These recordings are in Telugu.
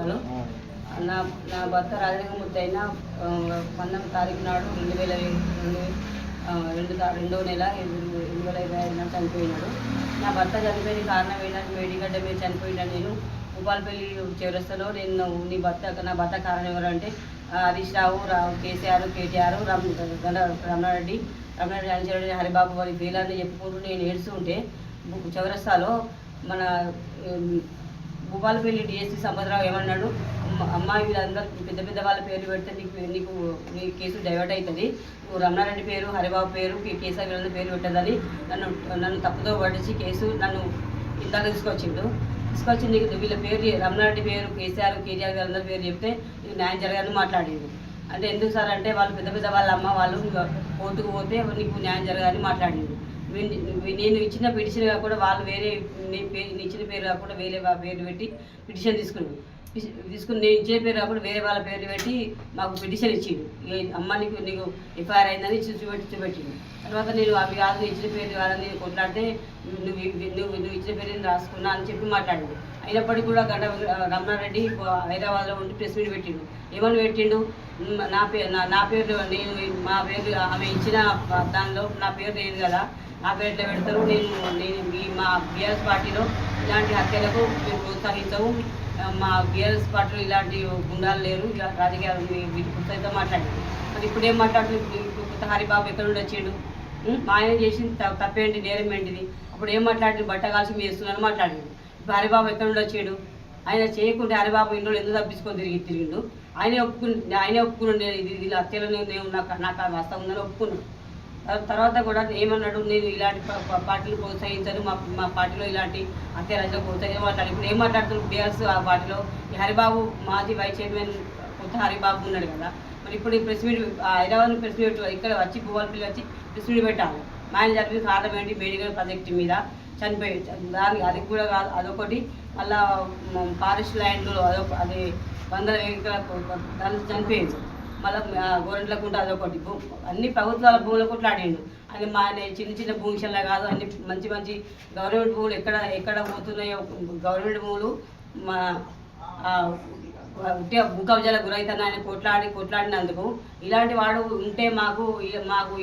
వాళ్ళు. నా నా భర్త రాజలింగమూర్తి అయిన 19 తారీఖు నాడు 2వ నెల 2025 నాడు చనిపోయినాడు. నా భర్త చనిపోయిన కారణం ఏంటంటే మేడిగడ్డ మీద చనిపోయినాడు. నేను భూపాలపల్లి చివరస్తలో నీ నా భర్త కారణం ఎవరంటే హరీష్ రావు, కేసీఆర్, కేటీఆర్, రమణారెడ్డి, అంజరెడ్డి, హరిబాబు వారి పేర్లని చెప్పుకుంటూ నేను ఏడుస్తుంటే చౌరస్తాలో మన భూపాలపల్లి డిఎస్పీ సంపత్రావు ఏమన్నాడు, అమ్మాయి వీళ్ళందరూ పెద్ద పెద్ద వాళ్ళ పేర్లు పెడితే నీ కేసు డైవర్ట్ అవుతుంది, నువ్వు రమణారెడ్డి పేరు, హరిబాబు పేరు, కేసీఆర్ వీళ్ళందరూ పేరు పెట్టదని నన్ను తప్పుతో పట్టించి కేసు నన్ను ఇందాక తీసుకొచ్చి నీకు వీళ్ళ పేరు రమణారెడ్డి పేరు, కేసీఆర్, కేటీఆర్ వీళ్ళందరూ పేరు చెప్తే నీకు న్యాయం జరగాలని మాట్లాడేది. అంటే ఎందుకు సార్ అంటే వాళ్ళు పెద్ద పెద్ద వాళ్ళ అమ్మ వాళ్ళు కోర్టుకు పోతే నీకు న్యాయం జరగాలని మాట్లాడేది. నేను ఇచ్చిన పిటిషన్ కాకుండా వాళ్ళు వేరే నేను ఇచ్చిన పేరు కాకుండా వేరే పేరు పెట్టి పిటిషన్ తీసుకుని నేను ఇచ్చిన పేరు కాకుండా వేరే వాళ్ళ పేర్లు పెట్టి మాకు పిటిషన్ ఇచ్చిండు. అమ్మ నీకు ఎఫ్ఐఆర్ అయిందని చూపెట్టిండు. తర్వాత నేను అవి కాదు ఇచ్చిన పేరు కాదని కొట్లాడితే నువ్వు ఇచ్చిన పేరు రాసుకున్నా అని చెప్పి మాట్లాడిండు. అయినప్పటికీ కూడా రమణారెడ్డి హైదరాబాద్లో ఉండి ప్రెస్ మీట్ పెట్టిండు. ఏమని పెట్టిండు, నా పేరు నేను మా పేరు ఆమె ఇచ్చిన దానిలో నా పేరు లేదు కదా, నా పేరులో పెడతారు, నేను మా బీఆర్ఎస్ పార్టీలో ఇలాంటి హత్యలకు మేము ప్రోత్సహించము, మా బీఆర్ఎస్ పార్టీలో ఇలాంటి గుండాలు లేరు, రాజకీయాలు వీటి పుస్తకంతో మాట్లాడింది. మరి ఇప్పుడు ఏం మాట్లాడుతుంది, కొత్త హరిబాబు ఎక్కడ నుండి వచ్చాడు, మా ఆయన చేసింది తప్పేంటి, నేరం ఏంటిది, అప్పుడు ఏం మాట్లాడి బట్ట కాల్చి మీరు చేస్తున్నాను మాట్లాడాడు. ఇప్పుడు హరిబాబు ఎక్కడ నుండి వచ్చాడు, ఆయన చేయకుంటే హరిబాబు ఇంట్లో ఎందుకు తప్పించుకొని తిరిగిండు, ఆయనే ఒప్పుకుని ఇది హత్యలో నాకు వాస్తవం ఉందని ఒప్పుకున్నాడు. తర్వాత కూడా ఏమన్నాడు, నేను ఇలాంటి పార్టీలు ప్రోత్సహించాను, మా పార్టీలో ఇలాంటి హత్యారాజులు ప్రోత్సహించాను మాట్లాడు. ఇప్పుడు ఏం మాట్లాడుతున్నారు బీఆర్ఎస్ ఆ పార్టీలో ఈ హరిబాబు మాజీ వైస్ చైర్మన్ కొత్త హరిబాబు ఉన్నాడు కదా, మరి ఇప్పుడు ఈ press meet Hyderabad press meet ఇక్కడ వచ్చి భూపాలపల్లి వచ్చి ప్రెస్ మీట్ పెట్టాలి. మా ఆయన జరిపిన కారణం ఏంటి, మేడిగల్ ప్రాజెక్టు మీద చనిపోయి దానికి అది కూడా కాదు, అదొకటి మళ్ళా ఫారెస్ట్ ల్యాండ్లో అది 100 ఎకరాలు చనిపోయింది. మళ్ళీ గోరెంట్లకుంట అదొకటి అన్ని ప్రభుత్వాల భూముల కొట్లాడిండు. అది మా చిన్న చిన్న భూమిషన్లా కాదు, అన్ని మంచి మంచి గవర్నమెంట్ భూములు ఎక్కడ పోతున్నాయో గవర్నమెంట్ భూములు మా భూకబ్జాలకు గురైతున్నా ఆయన కొట్లాడినందుకు ఇలాంటి వాడు ఉంటే మాకు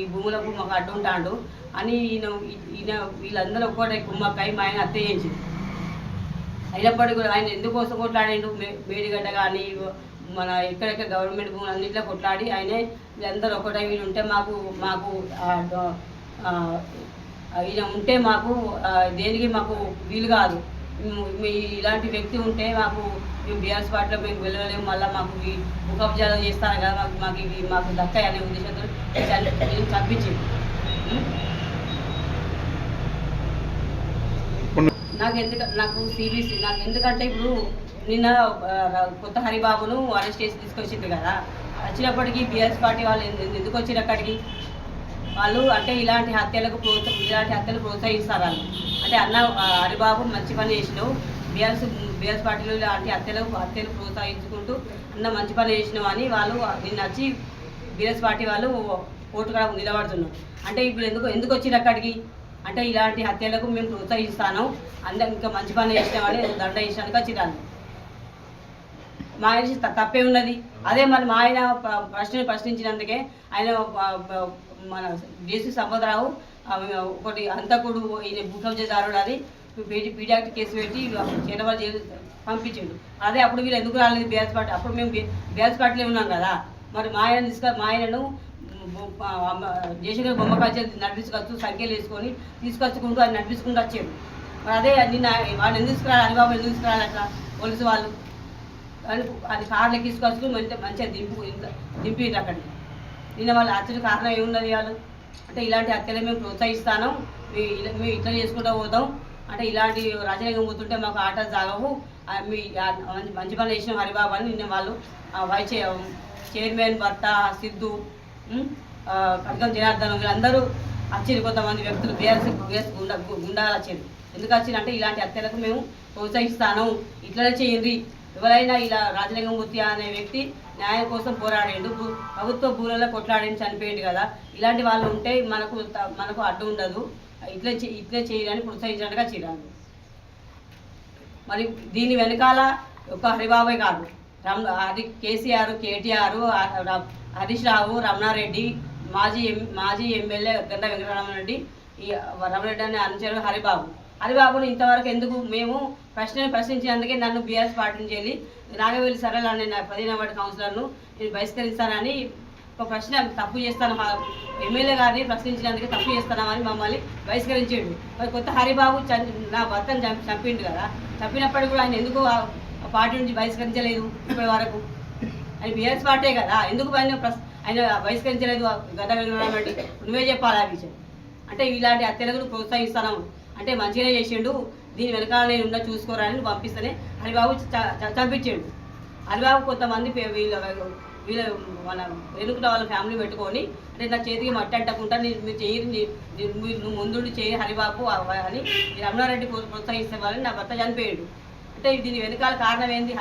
ఈ భూములకు మాకు అడ్డుంటాడు అని ఈయన వీళ్ళందరూ ఒక్కటే కుమ్మక్కై మా ఆయన హత్య చేయించింది. అయినప్పటికీ కూడా ఆయన ఎందుకోసం కొట్లాడిండు, మేడిగడ్డ కానీ మన ఎక్కడెక్కడ గవర్నమెంట్ భూములు అన్నింటిలో కొట్లాడి ఆయనే వీళ్ళందరూ ఒకటే వీళ్ళు ఉంటే మాకు ఈయన ఉంటే మాకు దేనికి మాకు వీలు కాదు, ఇలాంటి వ్యక్తి ఉంటే మేము బీఆర్ఎస్ పార్టీలో మేము వెళ్ళలేము, మళ్ళీ మాకు భూకబ్జాలు చేస్తాను కదా, మాకు దక్కాయి అనే ఉద్దేశంతో చంపించింది. నాకు సిబిసి ఎందుకంటే ఇప్పుడు నిన్న కొత్త హరిబాబును అరెస్ట్ చేసి తీసుకొచ్చింది కదా, వచ్చినప్పటికీ బీఆర్ఎస్ పార్టీ వాళ్ళు ఎందుకు వచ్చారు అక్కడికి, వాళ్ళు అంటే ఇలాంటి హత్యలు ప్రోత్సహిస్తారు వాళ్ళు. అంటే హరిబాబు మంచి పని చేసినావు, బీఆర్ఎస్ పార్టీలో ఇలాంటి హత్యలు ప్రోత్సహించుకుంటూ మంచి పని చేసినావు అని వాళ్ళు నిన్న వచ్చి బీఆర్ఎస్ పార్టీ వాళ్ళు కోర్టు కూడా నిలబడుతున్నారు. అంటే ఇప్పుడు ఎందుకు వచ్చింది అక్కడికి అంటే ఇలాంటి హత్యలకు మేము ప్రోత్సహిస్తాను, అందరూ ఇంకా మంచి పని చేసినామని దండ చేసినానికి వచ్చిరాను. మా ఆయన తప్పే ఉన్నది. అదే మరి మా ఆయన ప్రశ్నించినందుకే ఆయన మన డిఎస్పీ సంపత్రావు ఒకటి హంతకుడు ఈయన భూకబ్జాదారుడు అది పీడియాక్ట్ కేసు పెట్టి చేరవాళ్ళు జైలు పంపించాడు. అదే అప్పుడు వీళ్ళు ఎందుకు రాలేదు బీఆర్ఎస్ పార్టీ, అప్పుడు మేము బీఆర్ఎస్ పార్టీలో ఉన్నాం కదా, మరి మా ఆయనను జయశంకర్ బొమ్మ కలిసి నడిపించుకొచ్చు సంఖ్యలు వేసుకొని తీసుకొచ్చుకుంటూ ఆయన నడిపించుకుంటూ వచ్చాడు. మరి అదే నిన్న వాళ్ళు ఎందుకు తీసుకురాలి, హరిబాబు ఎందుకు తీసుకురాలి అట్లా పోలీసు వాళ్ళు అది కార్లు తీసుకొచ్చుకుని మంచిగా దింపిండ్రు అక్కడికి. నిన్న వాళ్ళు హత్యకు కారణం ఏమున్నది, వాళ్ళు అంటే ఇలాంటి హత్యలు మేము ప్రోత్సహిస్తాను, మేము ఇట్లా చేసుకుంటూ పోతాం, అంటే ఇలాంటి రాజకీయంగా పోతుంటే మాకు ఆట సాగవు, మీ మంచి పని చేసిన హరిబాబు అని నిన్న వాళ్ళు వైస్ చైర్మన్ భర్త సిద్ధు ఖడ్గం జనార్దనం వీళ్ళందరూ వచ్చారు. కొంతమంది వ్యక్తులు బీఆర్ఎస్ గుండాలు వచ్చారు. ఎందుకు వచ్చారు అంటే ఇలాంటి హత్యలకు మేము ప్రోత్సహిస్తాను, ఇట్లనే చేయండి. ఎవరైనా ఇలా రాజలింగమూర్తి అనే వ్యక్తి న్యాయం కోసం పోరాడిండు, ప్రభుత్వ భూములలో కొట్లాడిండి చనిపోయింది కదా, ఇలాంటి వాళ్ళు ఉంటే మనకు అడ్డు ఉండదు, ఇట్లే చేయాలని ప్రోత్సహించినట్టుగా చేయాలి. మరి దీని వెనకాల ఒక హరిబాబే కాదు, అది కేసీఆర్, కేటీఆర్, హరీష్ రావు, రమణారెడ్డి, మాజీ ఎమ్మెల్యే గంట వెంకటరామరెడ్డి, ఈ రమణారెడ్డి అని అనుచరుడు హరిబాబును ఇంతవరకు ఎందుకు మేము ప్రశ్నించినందుకే నన్ను బీఆర్ఎస్ పార్టీ నుంచి వెళ్ళి నాగవేలి సరళ అనే 15వ వార్డు కౌన్సిలర్ను నేను బహిష్కరిస్తానని ఒక ప్రశ్న తప్పు చేస్తాను, ఎమ్మెల్యే గారిని ప్రశ్నించినందుకే తప్పు చేస్తున్నామని మమ్మల్ని బహిష్కరించాడు. మరి కొత్త హరిబాబు నా భర్తను చంపిండు కదా, చంపినప్పటికీ కూడా ఆయన ఎందుకు పార్టీ నుంచి బహిష్కరించలేదు ఇప్పటి వరకు? ఆయన బీఆర్ఎస్ పార్టీ కదా, ఎందుకు ఆయన బహిష్కరించలేదు? గడ్డ వెంకటరామరెడ్డి నువ్వే చెప్పాలి ఆ విషయం. అంటే ఇలాంటి హత్యలకు ప్రోత్సహిస్తాను అంటే మంచిగానే చేసిండు, దీని వెనకాల నేను ఉన్న చూసుకోరాని పంపిస్తేనే హరిబాబు చంపించాడు. హరిబాబు కొంతమంది వీళ్ళ మన వెనుకున్న వాళ్ళ ఫ్యామిలీ పెట్టుకొని అంటే నా చేతికి మట్టి అంటకుండా మీరు చేయరు, నువ్వు ముందుండి చేయి హరిబాబు అని రమణారెడ్డి ప్రోత్సహిస్తే వాళ్ళని నా భర్త చనిపోయాడు. అంటే దీని వెనకాల కారణం ఏంది?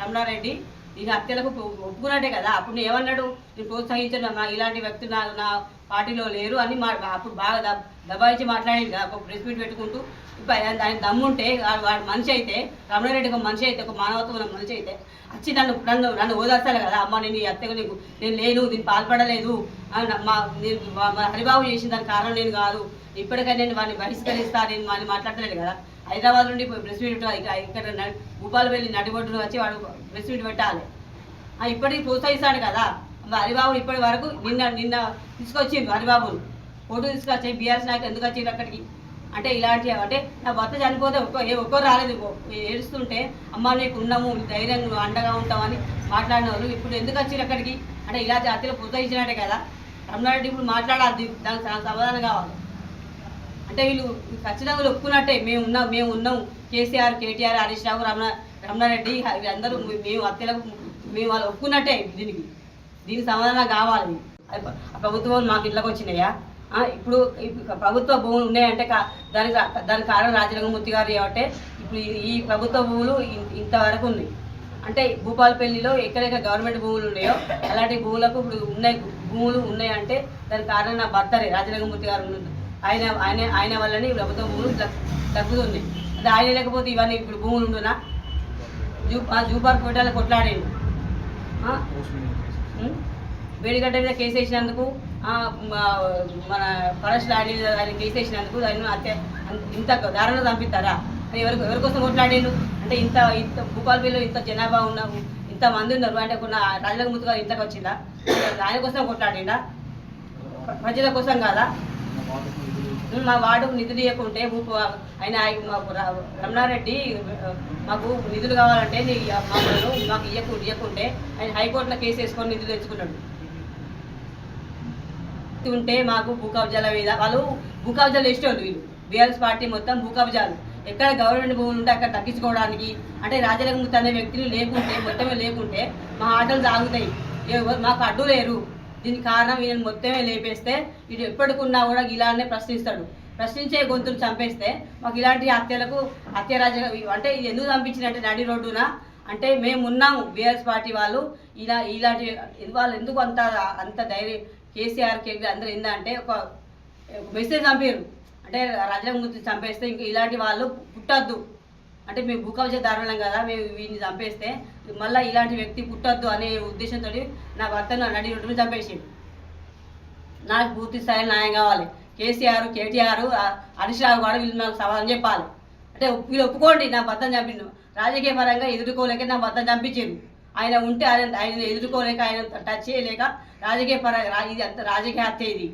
రమణారెడ్డి దీని హత్యలకు ఒప్పుకున్నట్టే కదా. అప్పుడు నేను ఏమన్నాడు, నేను ప్రోత్సహించిన ఇలాంటి వ్యక్తులు నా పార్టీలో లేరు అని అప్పుడు బాగా దబాయించి మాట్లాడేది. ఒక ప్రెస్ మీట్ పెట్టుకుంటూ ఇప్పుడు ఆయన దమ్ముంటే వాడు మనిషి అయితే, రమణారెడ్డి ఒక మనిషి అయితే, ఒక మానవత్వం ఉన్న మనిషి అయితే వచ్చి నన్ను ఓదార్చాలి కదా. అమ్మ నేను ఈ హత్యకు నేను లేను, దీన్ని పాల్పడలేదు, హరిబాబు చేసిన దానికి కారణం నేను కాదు, ఇప్పటికైనా నేను వాడిని బహిష్కరిస్తా, నేను వాడిని మాట్లాడలేదు కదా. హైదరాబాద్ నుండి ప్రెస్ మీట్ ఇక్కడ భూపాలపల్లి నడిబొడ్డును వచ్చి వాడు ప్రెస్ మీట్ పెట్టాలి. ఇప్పటికి ప్రోత్సహిస్తాడు కదా. హరిబాబు ఇప్పటి వరకు నిన్న తీసుకొచ్చింది హరిబాబును ఫోటో తీసుకొచ్చి బీఆర్ఎస్ నాయకులు ఎందుకు వచ్చింది అక్కడికి అంటే ఇలాంటి అంటే నా భర్త చనిపోతే ఒక్కరు రాలేదు, ఏడుస్తుంటే అమ్మ నీకు ఉన్నాము ధైర్యంగా నువ్వు అండగా ఉంటామని మాట్లాడిన వాళ్ళు ఇప్పుడు ఎందుకు వచ్చారు అక్కడికి అంటే ఇలాంటి హత్యలు ప్రోత్సహించినట్టే కదా. రమణారెడ్డి ఇప్పుడు మాట్లాడాలి, దానికి సమాధానం కావాలి. అంటే వీళ్ళు ఖచ్చితంగా ఒప్పుకున్నట్టే మేము ఉన్నాం కేసీఆర్, కేటీఆర్, హరీష్ రావు, రమణారెడ్డి వీళ్ళందరూ మేము హత్యలకు మేము వాళ్ళు ఒప్పుకున్నట్టే. దీనికి సమాధానం కావాలి. ప్రభుత్వం మాకు ఇళ్ళకి వచ్చినాయా? ఇప్పుడు ప్రభుత్వ భూములు ఉన్నాయంటే దానికి కారణం రాజలింగమూర్తి గారు కాబట్టి ఇప్పుడు ఈ ప్రభుత్వ భూములు ఇంతవరకు ఉన్నాయి. అంటే భూపాలపల్లిలో ఎక్కడెక్కడ గవర్నమెంట్ భూములు ఉన్నాయో అలాంటి భూములకు ఇప్పుడు భూములు ఉన్నాయంటే దానికి కారణం నా భర్తరే రాజలింగమూర్తి గారు. ఆయన వల్లనే ప్రభుత్వ భూములు తగ్గుతున్నాయి. అది ఆయన లేకపోతే ఇవన్నీ ఇప్పుడు భూములు ఉండునా? జూపార్క్ కోటాలు కొట్లాడేది, వేడిగడ్డ మీద కేసు వేసినందుకు, మన ఫారెస్ట్ ఆయన కేసు వేసినందుకు ఆయన ఇంత దారుణంగా చంపిస్తారా? ఎవరి కోసం కొట్లాడేను అంటే ఇంత భూపాలపల్లిలో ఇంత జనాభా ఉన్నాము, ఇంతమంది ఉన్నారు అంటే కొన్ని రాజలింగమూర్తి గారు ఇంతకు వచ్చిందా? ఆయన కోసం కొట్లాడిండా? ప్రజల కోసం కాదా? మా వార్డుకు నిధులు ఇవ్వకుంటే ఆయన రమణారెడ్డి మాకు నిధులు కావాలంటే మాకు ఇవ్వకుంటే ఆయన హైకోర్టులో కేసు వేసుకొని నిధులు తెచ్చుకున్నాడు. ఉంటే మాకు భూ కబ్జాల మీద వాళ్ళు భూ కబ్జాలు వేసేవాళ్ళు వీళ్ళు బీఆర్ఎస్ పార్టీ మొత్తం భూ కబ్జాలు. ఎక్కడ గవర్నమెంట్ భూములు ఉంటే అక్కడ తగ్గించుకోవడానికి అంటే రాజలింగమూర్తి అనే వ్యక్తులు మొత్తమే లేకుంటే మా ఆటలు సాగుతాయి. మాకు అడ్డు లేరు. దీనికి కారణం ఈయన మొత్తమే లేపేస్తే వీడు ఎప్పటికున్నా కూడా ఇలానే ప్రశ్నించే గొంతులు చంపేస్తే మాకు ఇలాంటి హత్యరాజ అంటే ఇది ఎందుకు చంపించినట్టే నడి రోడ్డున అంటే మేము ఉన్నాము బీఆర్ఎస్ పార్టీ వాళ్ళు ఇలాంటి వాళ్ళు ఎందుకు అంత ధైర్యం కేసీఆర్ అందరూ ఏందంటే ఒక మెసేజ్ పంపారు అంటే రాజలింగమూర్తి చంపేస్తే ఇంకా ఇలాంటి వాళ్ళు పుట్టద్దు అంటే మేము భూకబ్జాదారులం కదా, మేము వీడిని చంపేస్తే మళ్ళీ ఇలాంటి వ్యక్తి పుట్టద్దు అనే ఉద్దేశంతో నా భర్తను నడి రోడ్డును చంపేసిండు. నాకు పూర్తి స్థాయి న్యాయం కావాలి. కేసీఆర్, కేటీఆర్, హరీష్ రావు కూడా వీళ్ళు నాకు సమాధానం చెప్పాలి. అంటే వీళ్ళు ఒప్పుకోండి నా భర్తను చంపిండు, రాజకీయ పరంగా ఎదుర్కోలేక నా భర్తను చంపించారు. ఆయన ఉంటే ఆయన ఎదుర్కోలేక ఆయన టచ్ చేయలేక రాజకీయ పరంగా ఇది అంత రాజకీయ హత్య, ఇది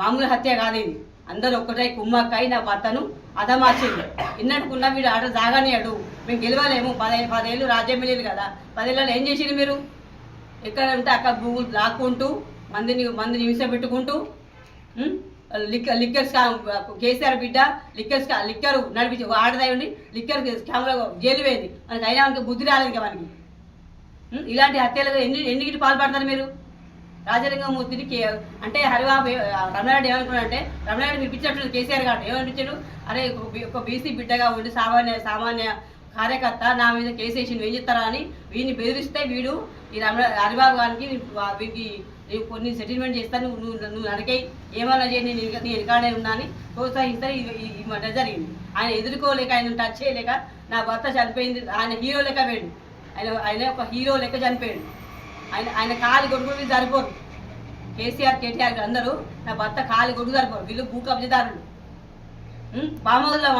మామూలు హత్య కాదు. ఇది అందరూ ఒక్కటే కుమ్మక్కై నా భర్తను అదమార్చింది. ఇన్నట్టుకున్నా వీడు ఆట జాగానియాడు, మేము గెలవలేము. 10 ఏళ్ళు రాజ్యం వెళ్ళేది కదా, 10 ఏళ్ళలో ఏం చేసిండు మీరు? ఎక్కడ ఉంటే అక్కడ భూములు లాక్కుంటూ మందిని హింస పెట్టుకుంటూ లిక్కర్ కేసీఆర్ బిడ్డ లిక్కర్ నడిపించి ఆడదాయి ఉండి లిక్కర్ స్కామ్లో జైలు పోయింది. మనకి అయినా మనకి బుద్ధి రాలేదు ఇంకా మనకి. ఇలాంటి హత్యలు ఎన్నిటికి పాల్పడతారు మీరు? రాజలింగమూర్తిని అంటే హరిబాబు రమణారెడ్డి ఏమనుకున్నాడంటే రమణారెడ్డి పిలిపించినట్టు కేసీఆర్ గారు ఏమనిపించాడు, అరే ఒక బీసీ బిడ్డగా ఉండి సామాన్య కార్యకర్త నా మీద కేసు వేసి ఏం చెప్తారా అని వీడిని బెదిరిస్తే వీడు ఈ హరిబాబు గారికి వీడికి కొన్ని సెటిల్మెంట్ చేస్తాను, నువ్వు అడిగాయి ఏమన్నా చేయండి నేను రికార్డే ఉన్నా అని ప్రోత్సహిస్తే ఈ మధ్య జరిగింది. ఆయన ఎదుర్కోలేక ఆయన టచ్ చేయలేక నా భర్త చనిపోయింది, ఆయన హీరో లెక్క పోయాడు, ఆయన ఒక హీరో లెక్క చనిపోయాడు. ఆయన కాలి గొడుగులు వీళ్ళు సరిపోరు. కేసీఆర్ కేటీఆర్ అందరూ నా భర్త కాలి గొడుగు సరిపోరు. వీళ్ళు భూ కబ్జదారులు. పామౌదులో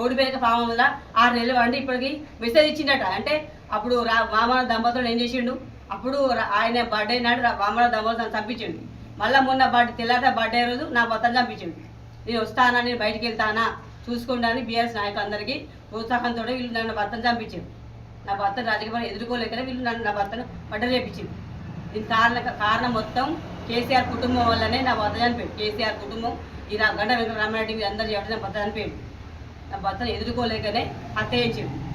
ఓడిపోయాక పామౌదులో 6 నెలలు వండి ఇప్పటికి మెసేజ్ ఇచ్చిండట. అంటే అప్పుడు వామన దంపతులు ఏం చేసిండు, అప్పుడు ఆయన బర్త్డే నాడు వామన దంపతులు చంపించిండు. మళ్ళీ మొన్న తెల్లాట బర్త్డే రోజు నా భర్తను చంపించిండు. నేను వస్తానా, నేను బయటికి వెళ్తానా చూసుకోండి అని బీఆర్ఎస్ నాయకులందరికీ ప్రోత్సాహంతో వీళ్ళు నన్ను భర్తను చంపించారు. నా భర్తను రాజకీయ ఎదుర్కోలేకనే వీళ్ళు నా భర్తను మర్డర్ చేయించింది. దీనికి కారణం మొత్తం కేసీఆర్ కుటుంబం వల్లనే నా భర్త చనిపోయాడు. కేసీఆర్ కుటుంబం ఈ గంట వెంకట రామారెడ్డి వీళ్ళందరూ చెప్పడం నా భర్త చనిపోయాడు. నా భర్తను ఎదుర్కోలేకనే హత్య చేయించాడు.